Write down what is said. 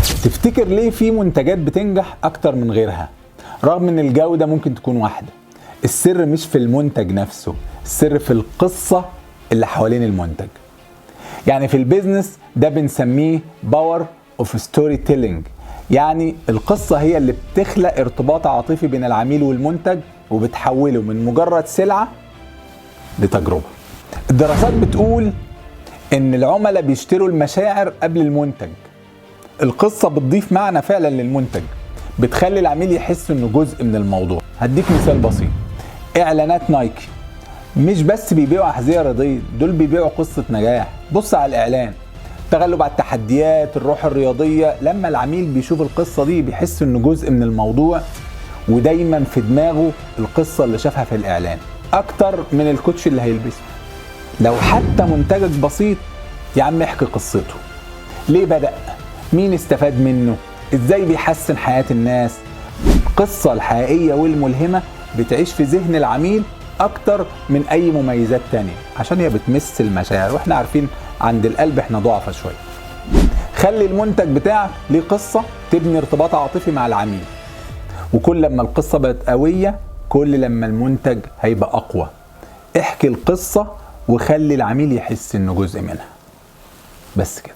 تفتكر ليه في منتجات بتنجح اكتر من غيرها رغم ان الجودة ممكن تكون واحدة؟ السر مش في المنتج نفسه، السر في القصة اللي حوالين المنتج. يعني في البيزنس ده بنسميه باور اوف ستوري تيلينج، يعني القصة هي اللي بتخلق ارتباط عاطفي بين العميل والمنتج وبتحوله من مجرد سلعة لتجربة. الدراسات بتقول ان العملاء بيشتروا المشاعر قبل المنتج. القصة بتضيف معنى فعلا للمنتج، بتخلي العميل يحس انه جزء من الموضوع. هديك مثال بسيط، اعلانات نايكي مش بس بيبيعوا احذية رياضية، دول بيبيعوا قصة نجاح. بص على الاعلان، تغلب على التحديات، الروح الرياضية. لما العميل بيشوف القصة دي بيحس انه جزء من الموضوع، ودايما في دماغه القصة اللي شافها في الاعلان اكتر من الكوتش اللي هيلبسه. لو حتى منتجك بسيط، يا عم احكي قصته. ليه بدأ؟ مين استفاد منه؟ ازاي بيحسن حياة الناس؟ القصة الحقيقية والملهمة بتعيش في ذهن العميل اكتر من اي مميزات تانية، عشان هي بتمس المشاعر، واحنا عارفين عند القلب احنا ضعفة شوية. خلي المنتج بتاعك ليه قصة تبني ارتباط عاطفي مع العميل، وكل لما القصة بقت قوية كل لما المنتج هيبقى اقوى. احكي القصة وخلي العميل يحس انه جزء منها. بس كده.